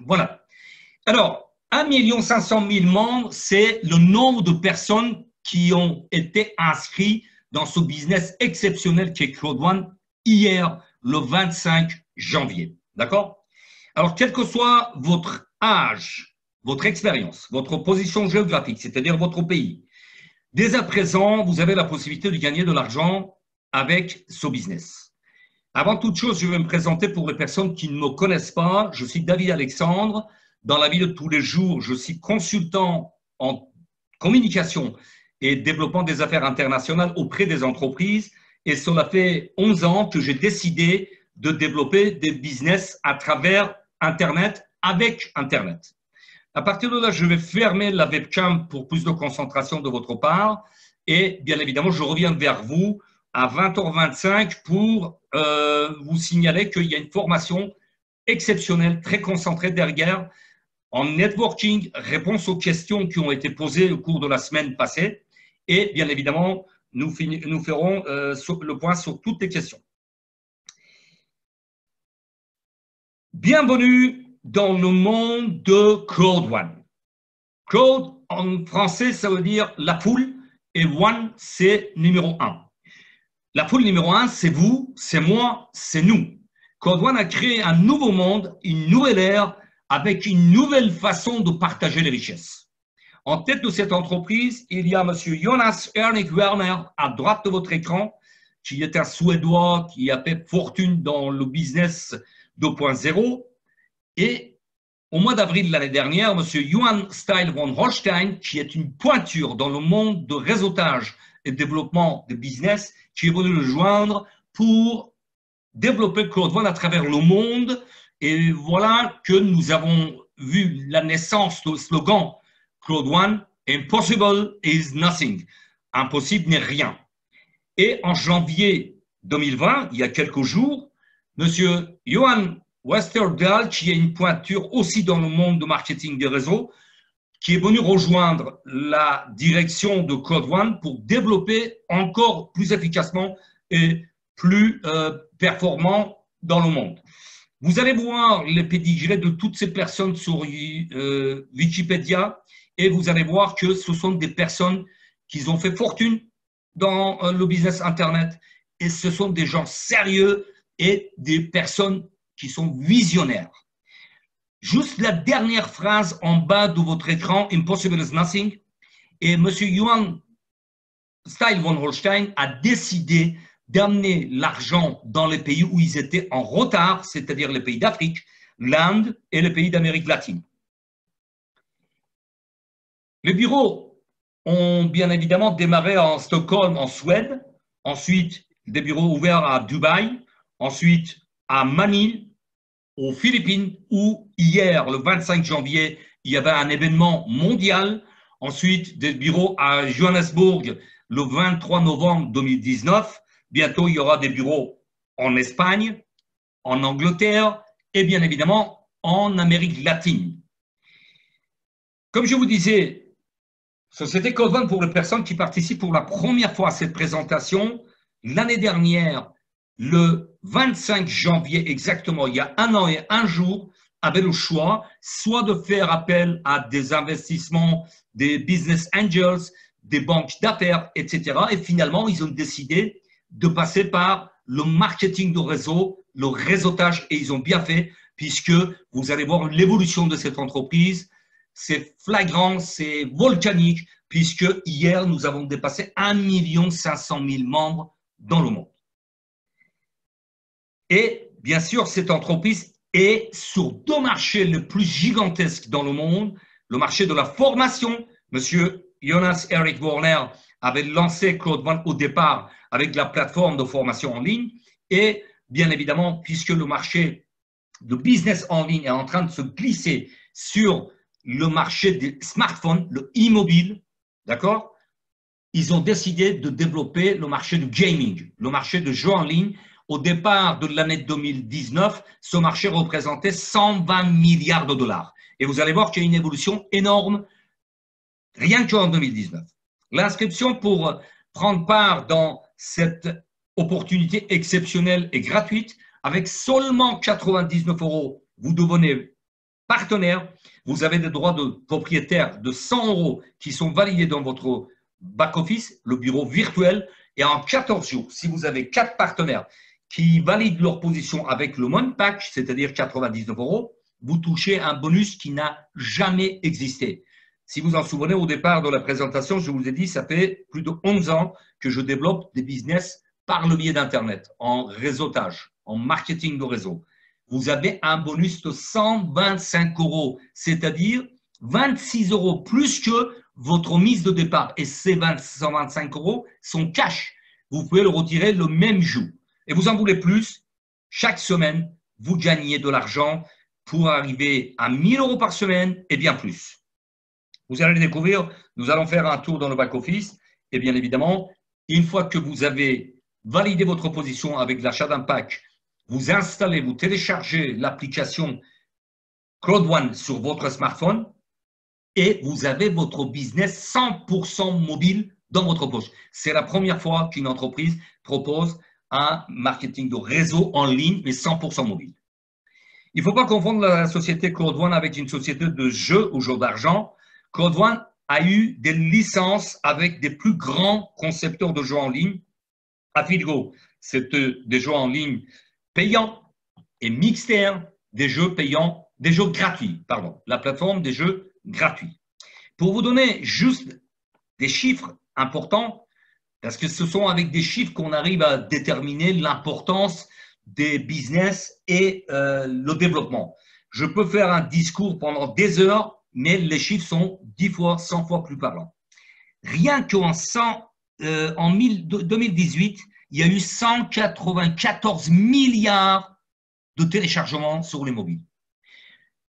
Voilà. Alors, 1 500 000 membres, c'est le nombre de personnes qui ont été inscrits dans ce business exceptionnel qui est Claude One hier, le 25 janvier. D'accord? Alors, quel que soit votre âge, votre expérience, votre position géographique, c'est-à-dire votre pays, dès à présent, vous avez la possibilité de gagner de l'argent avec ce business. Avant toute chose, je vais me présenter pour les personnes qui ne me connaissent pas. Je suis David Alexandre. Dans la vie de tous les jours, je suis consultant en communication et développement des affaires internationales auprès des entreprises. Et cela fait 11 ans que j'ai décidé de développer des business à travers Internet, avec Internet. À partir de là, je vais fermer la webcam pour plus de concentration de votre part. Et bien évidemment, je reviens vers vous à 20h25 pour vous signaler qu'il y a une formation exceptionnelle, très concentrée derrière, en networking, réponse aux questions qui ont été posées au cours de la semaine passée. Et bien évidemment, nous ferons le point sur toutes les questions. Bienvenue dans le monde de Claude One. Claude, en français, ça veut dire la foule, et One, c'est numéro 1. La foule numéro 1, c'est vous, c'est moi, c'est nous. Claude One a créé un nouveau monde, une nouvelle ère, avec une nouvelle façon de partager les richesses. En tête de cette entreprise, il y a M. Jonas Erik Werner à droite de votre écran, qui est un Suédois qui a fait fortune dans le business 2.0. Et au mois d'avril de l'année dernière, M. Johan Steil von Holstein, qui est une pointure dans le monde de réseautage et développement de business, qui est venu le joindre pour développer Claude One à travers le monde. Et voilà que nous avons vu la naissance du slogan Claude One, Impossible is nothing. Impossible n'est rien. Et en janvier 2020, il y a quelques jours, M. Johan Westerdahl, qui est une pointure aussi dans le monde du marketing des réseaux, qui est venu rejoindre la direction de Claude One pour développer encore plus efficacement et plus performant dans le monde. Vous allez voir les pédigrés de toutes ces personnes sur Wikipédia et vous allez voir que ce sont des personnes qui ont fait fortune dans le business Internet et ce sont des gens sérieux et des personnes qui sont visionnaires. Juste la dernière phrase en bas de votre écran, Impossible is nothing, et M. Johan Steil von Holstein a décidé d'amener l'argent dans les pays où ils étaient en retard, c'est-à-dire les pays d'Afrique, l'Inde et les pays d'Amérique latine. Les bureaux ont bien évidemment démarré en Stockholm, en Suède, ensuite des bureaux ouverts à Dubaï, ensuite à Manille, aux Philippines, où hier, le 25 janvier, il y avait un événement mondial, ensuite des bureaux à Johannesburg le 23 novembre 2019, bientôt il y aura des bureaux en Espagne, en Angleterre et bien évidemment en Amérique latine. Comme je vous disais, Société Claude One pour les personnes qui participent pour la première fois à cette présentation, l'année dernière, le 25 janvier exactement, il y a 1 an et 1 jour, avait le choix soit de faire appel à des investissements, des business angels, des banques d'affaires, etc. Et finalement, ils ont décidé de passer par le marketing de réseau, le réseautage, et ils ont bien fait, puisque vous allez voir l'évolution de cette entreprise. C'est flagrant, c'est volcanique, puisque hier, nous avons dépassé 1 500 000 membres dans le monde. Et bien sûr, cette entreprise est sur 2 marchés les plus gigantesques dans le monde. Le marché de la formation, Monsieur Jonas Erik Werner avait lancé Claude One au départ avec la plateforme de formation en ligne. Et bien évidemment, puisque le marché de business en ligne est en train de se glisser sur le marché des smartphones, le e-mobile, d'accord? Ils ont décidé de développer le marché du gaming, le marché de jeux en ligne. Au départ de l'année 2019, ce marché représentait 120 milliards de dollars. Et vous allez voir qu'il y a une évolution énorme, rien qu'en 2019. L'inscription pour prendre part dans cette opportunité exceptionnelle est gratuite. Avec seulement 99 €, vous devenez partenaire, vous avez des droits de propriétaire de 100 € qui sont validés dans votre back-office, le bureau virtuel. Et en 14 jours, si vous avez 4 partenaires qui valident leur position avec le One Pack, c'est-à-dire 99 €, vous touchez un bonus qui n'a jamais existé. Si vous en souvenez, au départ de la présentation, je vous ai dit, ça fait plus de 11 ans que je développe des business par le biais d'Internet, en réseautage, en marketing de réseau. Vous avez un bonus de 125 €, c'est-à-dire 26 € plus que votre mise de départ. Et ces 125 € sont cash. Vous pouvez le retirer le même jour. Et vous en voulez plus, chaque semaine, vous gagnez de l'argent pour arriver à 1 000 € par semaine et bien plus. Vous allez le découvrir, nous allons faire un tour dans le back-office et bien évidemment, une fois que vous avez validé votre position avec l'achat d'un pack, vous installez, vous téléchargez l'application CrowdOne sur votre smartphone et vous avez votre business 100% mobile dans votre poche. C'est la première fois qu'une entreprise propose un marketing de réseau en ligne, mais 100% mobile. Il ne faut pas confondre la société CrowdOne avec une société de jeux ou jeux d'argent. CrowdOne a eu des licences avec des plus grands concepteurs de jeux en ligne. Affidgo, c'est des jeux en ligne payants, et Mixter, des jeux payants, des jeux gratuits, pardon, la plateforme des jeux gratuits. Pour vous donner juste des chiffres importants, parce que ce sont avec des chiffres qu'on arrive à déterminer l'importance des business et le développement. Je peux faire un discours pendant des heures, mais les chiffres sont 10 fois, 100 fois plus parlants. Rien qu'en 2018, il y a eu 194 milliards de téléchargements sur les mobiles.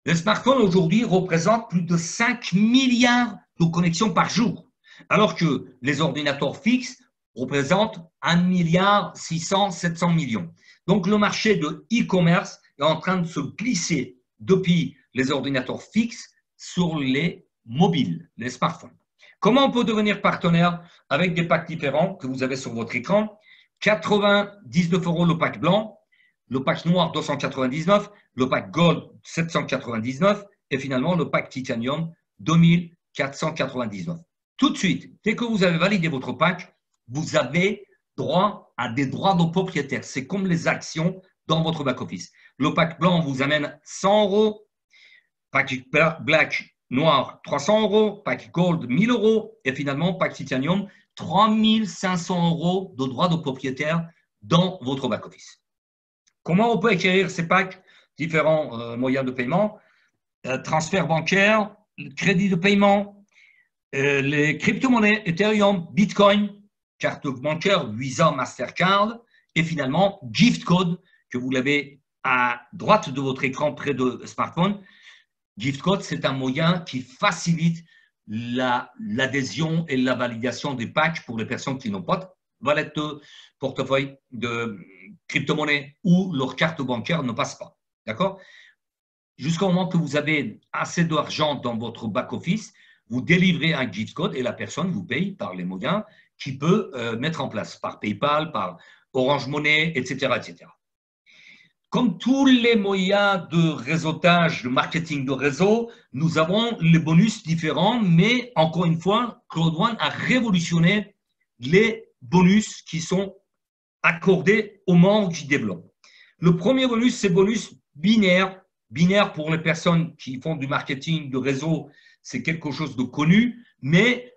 Les smartphones aujourd'hui représentent plus de 5 milliards de connexions par jour, alors que les ordinateurs fixes représentent 1 milliard 600, 700 millions. Donc le marché de e-commerce est en train de se glisser depuis les ordinateurs fixes sur les mobiles, les smartphones. Comment on peut devenir partenaire avec des packs différents que vous avez sur votre écran? 99 € le pack blanc, le pack noir 299, le pack gold 799 et finalement le pack titanium 2499. Tout de suite, dès que vous avez validé votre pack, vous avez droit à des droits de propriétaire. C'est comme les actions dans votre back-office. Le pack blanc vous amène 100 €, pack black noir 300 €, pack gold 1000 € et finalement pack titanium 3500 € de droits de propriétaire dans votre back-office. Comment on peut acquérir ces packs? Différents moyens de paiement, transfert bancaire, crédit de paiement, les crypto-monnaies, Ethereum, Bitcoin, carte bancaire, Visa, Mastercard et finalement gift code que vous l'avez à droite de votre écran près de smartphone. Gift code, c'est un moyen qui facilite l'adhésion et la validation des packs pour les personnes qui n'ont pas de wallet de portefeuille de crypto-monnaie ou leur carte bancaire ne passe pas. D'accord? Jusqu'au moment que vous avez assez d'argent dans votre back-office, vous délivrez un gift code et la personne vous paye par les moyens qu'il peut mettre en place, par PayPal, par Orange Money, etc., etc. Comme tous les moyens de réseautage, de marketing de réseau, nous avons les bonus différents, mais encore une fois, CrowdOne a révolutionné les bonus qui sont accordés aux membres qui développent. Le premier bonus, c'est bonus binaire. Binaire pour les personnes qui font du marketing de réseau, c'est quelque chose de connu, mais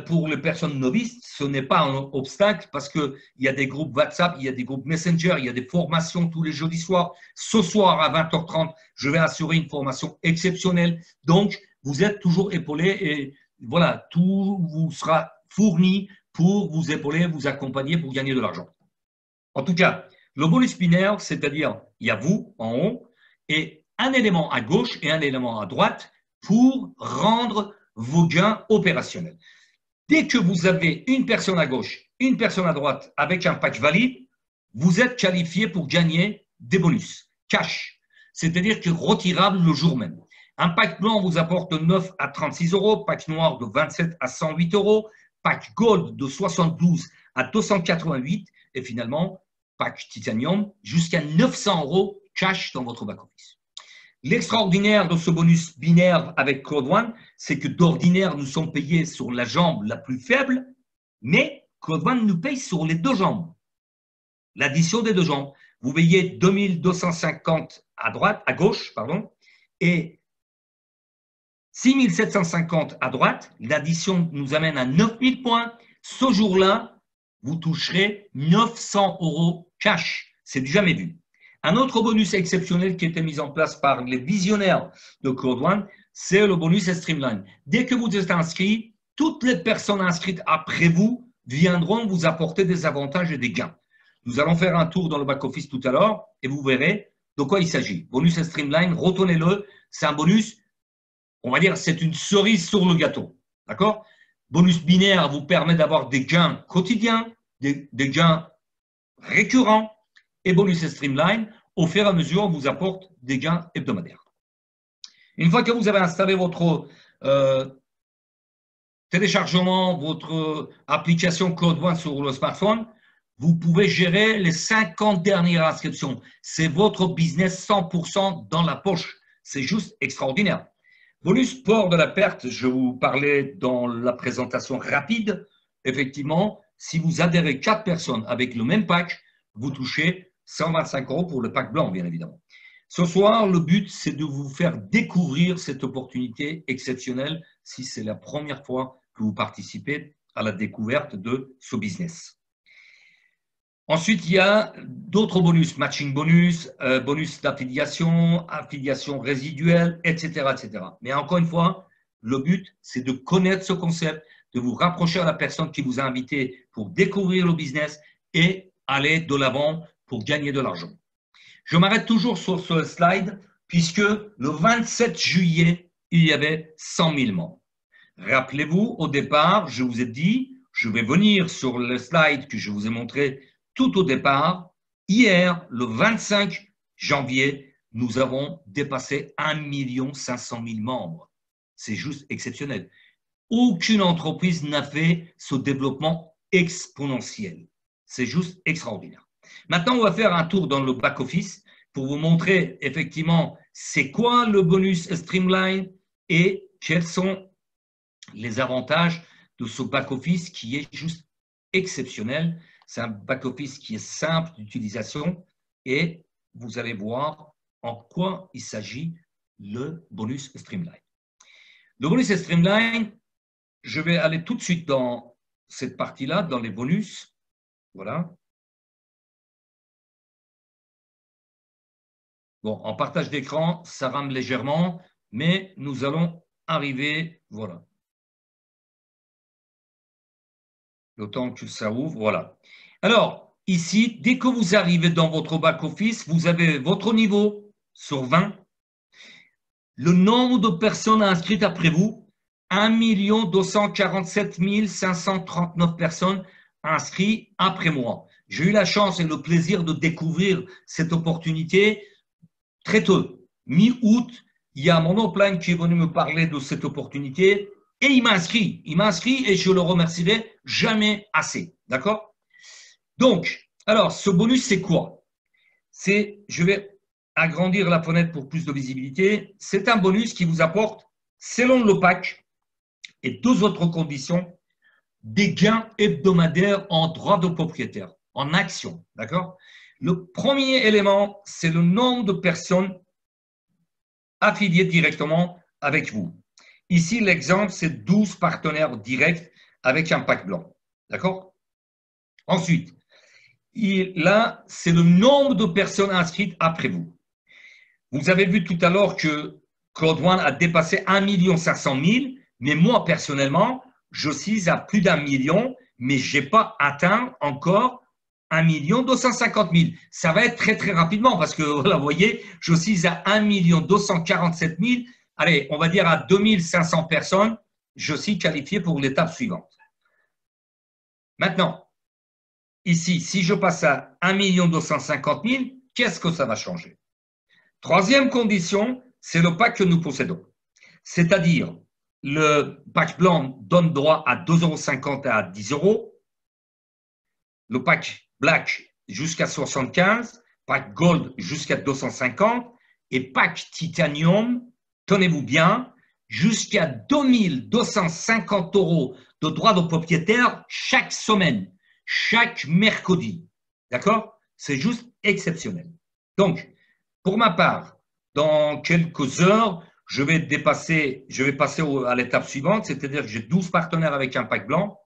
pour les personnes novices, ce n'est pas un obstacle parce qu'il y a des groupes WhatsApp, il y a des groupes Messenger, il y a des formations tous les jeudis soirs. Ce soir à 20h30, je vais assurer une formation exceptionnelle. Donc, vous êtes toujours épaulé et voilà, tout vous sera fourni pour vous épauler, vous accompagner pour gagner de l'argent. En tout cas, le bonus binaire, c'est-à-dire il y a vous en haut et un élément à gauche et un élément à droite pour rendre vos gains opérationnels. Dès que vous avez une personne à gauche, une personne à droite avec un pack valide, vous êtes qualifié pour gagner des bonus, cash, c'est-à-dire que retirable le jour même. Un pack blanc vous apporte de 9 à 36 €, pack noir de 27 à 108 €, pack gold de 72 à 288 et finalement pack titanium jusqu'à 900 € cash dans votre back-office. L'extraordinaire de ce bonus binaire avec Code One, c'est que d'ordinaire, nous sommes payés sur la jambe la plus faible, mais Code One nous paye sur les deux jambes. L'addition des deux jambes. Vous voyez 2250 à droite, à gauche, pardon, et 6750 à droite. L'addition nous amène à 9000 points. Ce jour-là, vous toucherez 900 € cash. C'est du jamais vu. Un autre bonus exceptionnel qui a été mis en place par les visionnaires de Code One, c'est le bonus Streamline. Dès que vous êtes inscrit, toutes les personnes inscrites après vous viendront vous apporter des avantages et des gains. Nous allons faire un tour dans le back-office tout à l'heure et vous verrez de quoi il s'agit. Bonus Streamline, retenez-le, c'est un bonus, on va dire, c'est une cerise sur le gâteau. D'accord? Bonus binaire vous permet d'avoir des gains quotidiens, des gains récurrents, et bonus Streamline, au fur et à mesure, vous apporte des gains hebdomadaires. Une fois que vous avez installé votre téléchargement, votre application Code One sur le smartphone, vous pouvez gérer les 50 dernières inscriptions. C'est votre business 100% dans la poche. C'est juste extraordinaire. Bonus port de la perte, je vous parlais dans la présentation rapide. Effectivement, si vous adhérez 4 personnes avec le même pack, vous touchez 125 € pour le pack blanc, bien évidemment. Ce soir, le but, c'est de vous faire découvrir cette opportunité exceptionnelle si c'est la première fois que vous participez à la découverte de ce business. Ensuite, il y a d'autres bonus, matching bonus, bonus d'affiliation, affiliation résiduelle, etc., etc. Mais encore une fois, le but, c'est de connaître ce concept, de vous rapprocher à la personne qui vous a invité pour découvrir le business et aller de l'avant pour gagner de l'argent. Je m'arrête toujours sur ce slide puisque le 27 juillet, il y avait 100 000 membres. Rappelez-vous, au départ, je vous ai dit, je vais venir sur le slide que je vous ai montré tout au départ. Hier, le 25 janvier, nous avons dépassé 1 500 000 membres. C'est juste exceptionnel. Aucune entreprise n'a fait ce développement exponentiel. C'est juste extraordinaire. Maintenant, on va faire un tour dans le back-office pour vous montrer effectivement c'est quoi le bonus Streamline et quels sont les avantages de ce back-office qui est juste exceptionnel. C'est un back-office qui est simple d'utilisation et vous allez voir en quoi il s'agit le bonus Streamline. Le bonus Streamline, je vais aller tout de suite dans cette partie-là, dans les bonus. Voilà. Bon, en partage d'écran, ça rame légèrement, mais nous allons arriver, voilà. Le temps que ça ouvre, voilà. Alors, ici, dès que vous arrivez dans votre back-office, vous avez votre niveau sur 20, le nombre de personnes inscrites après vous, 1 247 539 personnes inscrites après moi. J'ai eu la chance et le plaisir de découvrir cette opportunité très tôt, mi-août. Il y a mon upline qui est venu me parler de cette opportunité et il m'a inscrit. Il m'a inscrit et je le remercierai jamais assez. D'accord? Donc, alors, ce bonus, c'est quoi? Je vais agrandir la fenêtre pour plus de visibilité. C'est un bonus qui vous apporte, selon le pack et deux autres conditions, des gains hebdomadaires en droit de propriétaire, en action. D'accord? Le premier élément, c'est le nombre de personnes affiliées directement avec vous. Ici, l'exemple, c'est 12 partenaires directs avec un pack blanc. D'accord? Ensuite, là, c'est le nombre de personnes inscrites après vous. Vous avez vu tout à l'heure que Code One a dépassé 1 500 000, mais moi, personnellement, je suis à plus d'1 million, mais je n'ai pas atteint encore 1 250 000. Ça va être très, très rapidement parce que, voilà, vous voyez, je suis à 1 247 000. Allez, on va dire à 2500 personnes, je suis qualifié pour l'étape suivante. Maintenant, ici, si je passe à 1 250 000, qu'est-ce que ça va changer? Troisième condition, c'est le pack que nous possédons. C'est-à-dire, le pack blanc donne droit à 2,50 € à 10 €. Le pack black jusqu'à 75, pack gold jusqu'à 250 et pack titanium, tenez-vous bien, jusqu'à 2250 € de droits de propriétaire chaque semaine, chaque mercredi. D'accord? C'est juste exceptionnel. Donc, pour ma part, dans quelques heures, je vais passer à l'étape suivante, c'est-à-dire que j'ai 12 partenaires avec un pack blanc.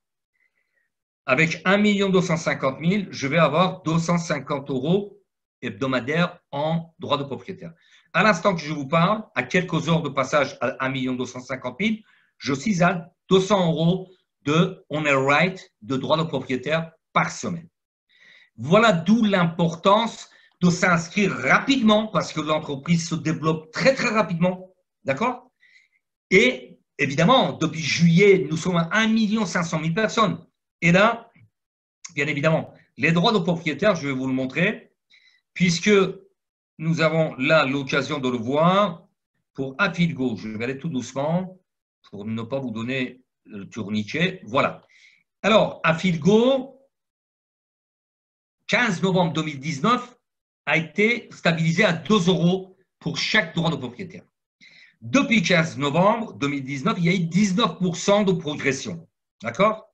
Avec 1 250 000, je vais avoir 250 € hebdomadaires en droits de propriétaire. À l'instant que je vous parle, à quelques heures de passage à 1 250 000, je suis à 200 € de owner right, de droits de propriétaire par semaine. Voilà d'où l'importance de s'inscrire rapidement parce que l'entreprise se développe très, très rapidement. D'accord? Et évidemment, depuis juillet, nous sommes à 1 500 000 personnes. Et là, bien évidemment, les droits de propriétaire, je vais vous le montrer, puisque nous avons là l'occasion de le voir. Pour Afilgo, je vais aller tout doucement pour ne pas vous donner le tourniquet. Voilà. Alors, Afilgo, 15 novembre 2019, a été stabilisé à 2 € pour chaque droit de propriétaire. Depuis 15 novembre 2019, il y a eu 19% de progression. D'accord?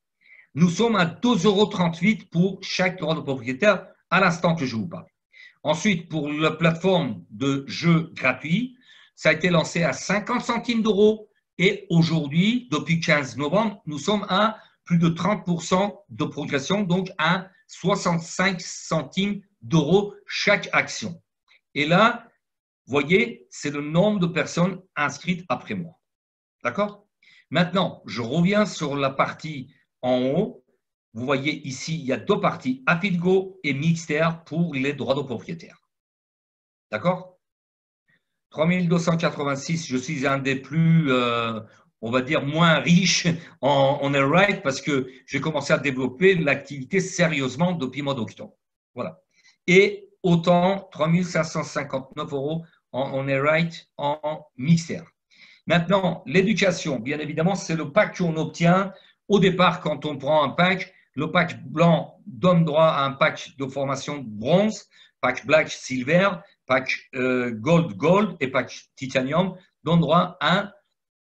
Nous sommes à 2,38 € pour chaque droit de propriétaire à l'instant que je vous parle. Ensuite, pour la plateforme de jeux gratuits, ça a été lancé à 50 centimes d'euros et aujourd'hui, depuis 15 novembre, nous sommes à plus de 30% de progression, donc à 65 centimes d'euros chaque action. Et là, vous voyez, c'est le nombre de personnes inscrites après moi. D'accord? Maintenant, je reviens sur la partie en haut. Vous voyez ici, il y a deux parties, Afilgo et Mixter pour les droits de propriétaire. D'accord? 3286, je suis un des plus, on va dire, moins riches en right parce que j'ai commencé à développer l'activité sérieusement depuis le mois d'octobre. Voilà. Et autant, 3559 € en right en Mixter. Maintenant, l'éducation, bien évidemment, c'est le pack qu'on obtient au départ quand on prend un pack. Le pack blanc donne droit à un pack de formation bronze, pack black silver, pack gold et pack titanium donne droit à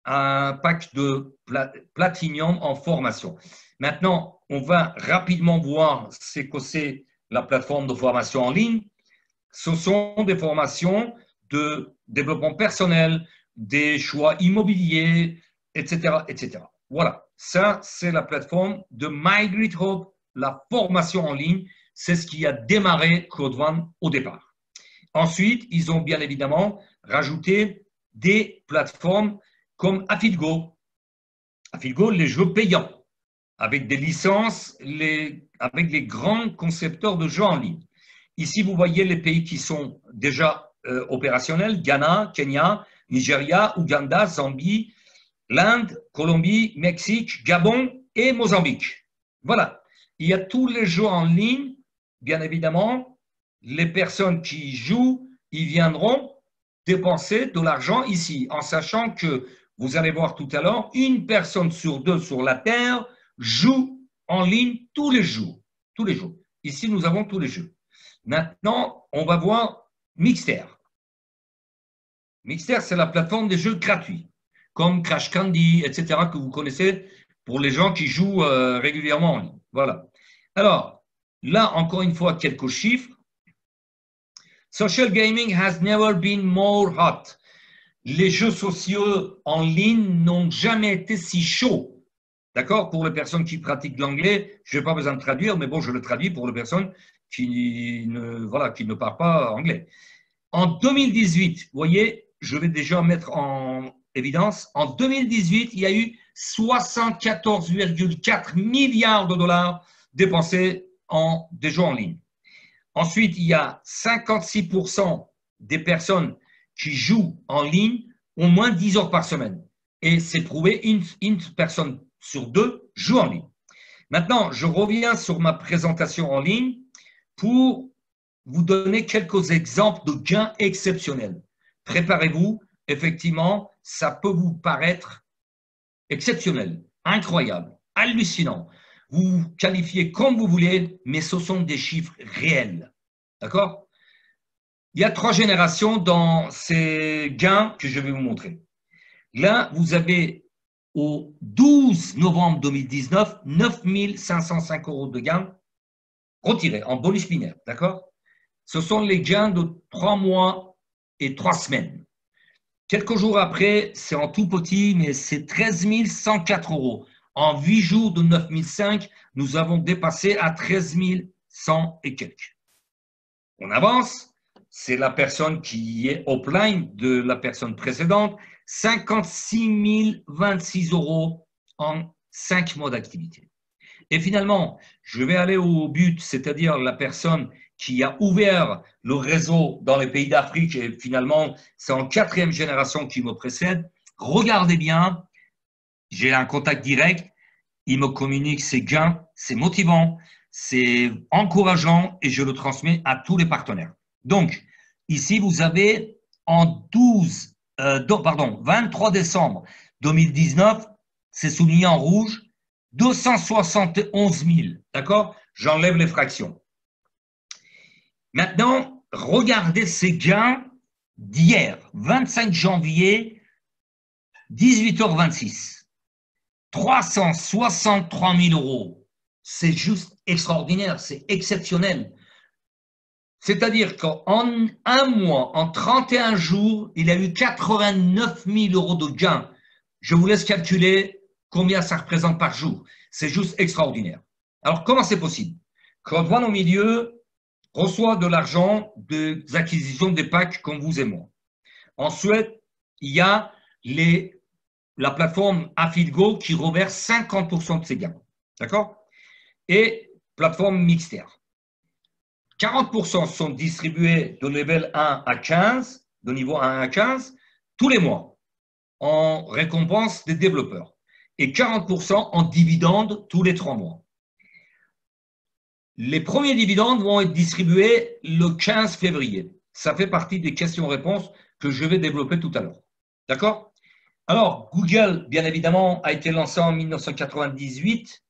un pack de platinum en formation. Maintenant, on va rapidement voir ce que c'est la plateforme de formation en ligne. Ce sont des formations de développement personnel, des choix immobiliers, etc., etc. Voilà, ça, c'est la plateforme de My Great Hope, la formation en ligne. C'est ce qui a démarré Code One au départ. Ensuite, ils ont bien évidemment rajouté des plateformes comme Afilgo. Afilgo, les jeux payants, avec des licences, avec les grands concepteurs de jeux en ligne. Ici, vous voyez les pays qui sont déjà opérationnels, Ghana, Kenya, Nigeria, Ouganda, Zambie, l'Inde, Colombie, Mexique, Gabon et Mozambique. Voilà. Il y a tous les jeux en ligne, bien évidemment. Les personnes qui jouent, ils viendront dépenser de l'argent ici, en sachant que, vous allez voir tout à l'heure, une personne sur deux sur la Terre joue en ligne tous les jours. Tous les jours. Ici, nous avons tous les jeux. Maintenant, on va voir Mixter. Mixter, c'est la plateforme des jeux gratuits, comme Crash Candy, etc., que vous connaissez pour les gens qui jouent régulièrement en ligne. Voilà. Alors, là, encore une fois, quelques chiffres. Social gaming has never been more hot. Les jeux sociaux en ligne n'ont jamais été si chauds. D'accord? Pour les personnes qui pratiquent l'anglais, je n'ai pas besoin de traduire, mais bon, je le traduis pour les personnes qui ne parlent pas anglais. En 2018, vous voyez, je vais déjà mettre en évidence, en 2018, il y a eu 74,4 milliards de dollars dépensés en des jeux en ligne. Ensuite, il y a 56% des personnes qui jouent en ligne ont moins de 10 heures par semaine. Et c'est prouvé, une personne sur deux joue en ligne. Maintenant, je reviens sur ma présentation en ligne pour vous donner quelques exemples de gains exceptionnels. Préparez-vous, effectivement, ça peut vous paraître exceptionnel, incroyable, hallucinant. Vous qualifiez comme vous voulez, mais ce sont des chiffres réels. D'accord? Il y a 3 générations dans ces gains que je vais vous montrer. Là, vous avez au 12 novembre 2019, 9 505 € de gains retirés en bonus binaire, d'accord? Ce sont les gains de 3 mois et 3 semaines. Quelques jours après, c'est en tout petit, mais c'est 13 104 €. En 8 jours de 9 500, nous avons dépassé à 13 100 et quelques. On avance, c'est la personne qui est offline de la personne précédente, 56 026 € en 5 mois d'activité. Et finalement, je vais aller au but, c'est-à-dire la personne qui a ouvert le réseau dans les pays d'Afrique et finalement, c'est en 4e génération qui me précède. Regardez bien, j'ai un contact direct, il me communique ses gains, c'est motivant, c'est encourageant et je le transmets à tous les partenaires. Donc, ici, vous avez en 23 décembre 2019, c'est souligné en rouge, 271 000, d'accord? J'enlève les fractions. Maintenant, regardez ces gains d'hier, 25 janvier, 18h26. 363 000 €. C'est juste extraordinaire, c'est exceptionnel. C'est-à-dire qu'en un mois, en 31 jours, il a eu 89 000 € de gains. Je vous laisse calculer combien ça représente par jour. C'est juste extraordinaire. Alors, comment c'est possible? Crowd One au milieu reçoit de l'argent des acquisitions des packs comme vous et moi. Ensuite, il y a la plateforme Affiligo qui reverse 50% de ses gains. D'accord? Et plateforme Mixter. 40% sont distribués de level 1 à 15, de niveau 1 à 15, tous les mois, en récompense des développeurs. Et 40% en dividendes tous les 3 mois. Les premiers dividendes vont être distribués le 15 février. Ça fait partie des questions-réponses que je vais développer tout à l'heure. D'accord? Alors, Google, bien évidemment, a été lancé en 1998.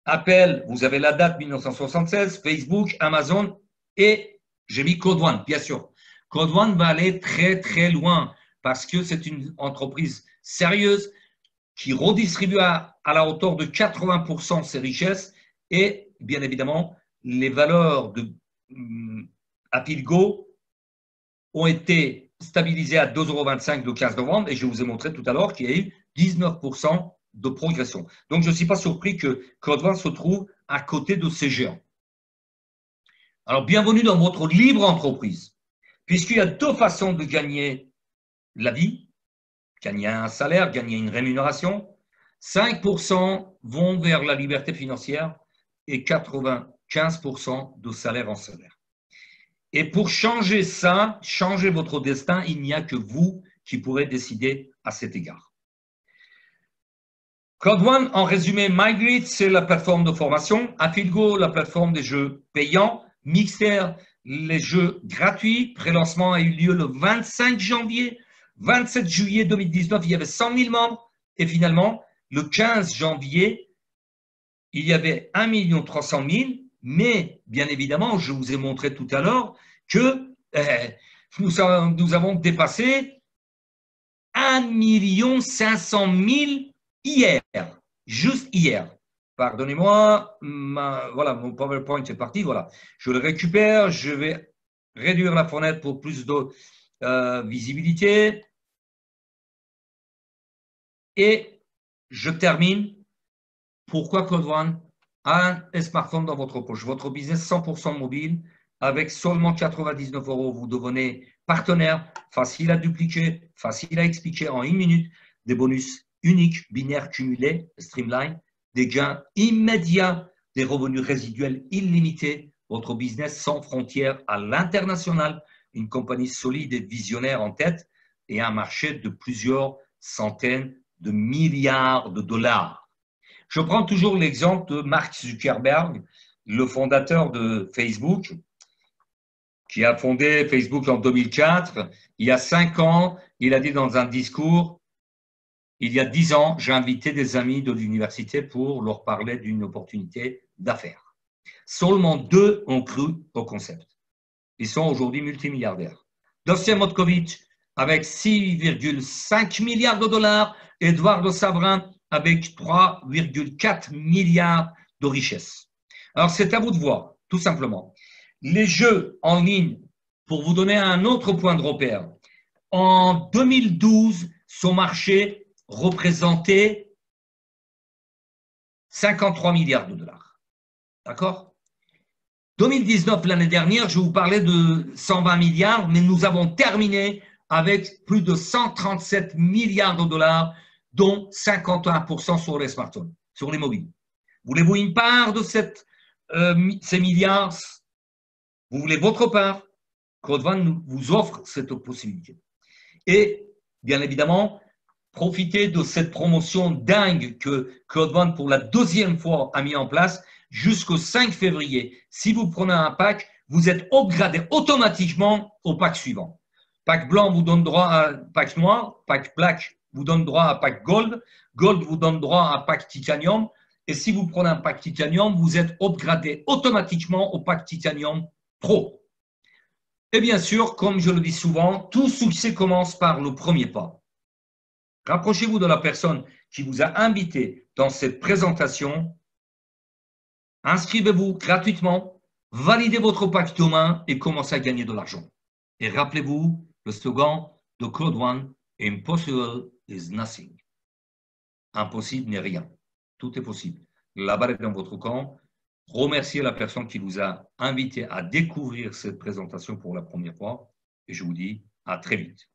Apple, vous avez la date 1976. Facebook, Amazon et j'ai mis Code One, bien sûr. Code One va aller très, très loin parce que c'est une entreprise sérieuse qui redistribue à la hauteur de 80% ses richesses et, bien évidemment, les valeurs de Affiligo ont été stabilisées à 2,25 € le 15 novembre et je vous ai montré tout à l'heure qu'il y a eu 19% de progression. Donc, je ne suis pas surpris que Code One se trouve à côté de ces géants. Alors, bienvenue dans votre libre entreprise, puisqu'il y a 2 façons de gagner la vie, gagner un salaire, gagner une rémunération. 5% vont vers la liberté financière et 95% de salaire en salaire. Et pour changer ça, changer votre destin, il n'y a que vous qui pourrez décider à cet égard. Code One, en résumé, Mygrid, c'est la plateforme de formation. Affiligo, la plateforme des jeux payants. Mixer, les jeux gratuits. Pré-lancement a eu lieu le 25 janvier. 27 juillet 2019, il y avait 100 000 membres. Et finalement, le 15 janvier, il y avait 1 300 000. Mais, bien évidemment, je vous ai montré tout à l'heure que nous avons dépassé 1 500 000 hier, juste hier. Pardonnez-moi, voilà, mon PowerPoint est parti, voilà. Je le récupère, je vais réduire la fenêtre pour plus de visibilité. Et je termine. Pourquoi Code One? Un smartphone dans votre poche, votre business 100% mobile, avec seulement 99 €, vous devenez partenaire, facile à dupliquer, facile à expliquer en 1 minute, des bonus uniques, binaires cumulés, streamline, des gains immédiats, des revenus résiduels illimités, votre business sans frontières à l'international, une compagnie solide et visionnaire en tête et un marché de plusieurs centaines de milliards de dollars. Je prends toujours l'exemple de Mark Zuckerberg, le fondateur de Facebook, qui a fondé Facebook en 2004. Il y a 5 ans, il a dit dans un discours, il y a 10 ans, j'ai invité des amis de l'université pour leur parler d'une opportunité d'affaires. Seulement 2 ont cru au concept. Ils sont aujourd'hui multimilliardaires. Dustin Motkovich avec 6,5 milliards de dollars, Eduardo Sabrin avec 3,4 milliards de richesses. Alors, c'est à vous de voir, tout simplement. Les jeux en ligne, pour vous donner un autre point de repère, en 2012, son marché représentait 53 milliards de dollars. D'accord? 2019, l'année dernière, je vous parlais de 120 milliards, mais nous avons terminé avec plus de 137 milliards de dollars, dont 51% sur les smartphones, sur les mobiles. Voulez-vous une part de ces milliards? Vous voulez votre part? Code One vous offre cette possibilité. Et bien évidemment, profitez de cette promotion dingue que Code One, pour la deuxième fois, a mis en place jusqu'au 5 février. Si vous prenez un pack, vous êtes upgradé automatiquement au pack suivant. Pack blanc vous donne droit à pack noir, pack black vous donne droit à pack gold, gold vous donne droit à pack titanium. Et si vous prenez un pack titanium, vous êtes upgradé automatiquement au pack titanium pro. Et bien sûr, comme je le dis souvent, tout succès commence par le premier pas. Rapprochez-vous de la personne qui vous a invité dans cette présentation. Inscrivez-vous gratuitement, validez votre pack demain et commencez à gagner de l'argent. Et rappelez-vous le slogan de Code One, Impossible is nothing. Impossible n'est rien. Tout est possible. La balle est dans votre camp. Remerciez la personne qui vous a invité à découvrir cette présentation pour la première fois et je vous dis à très vite.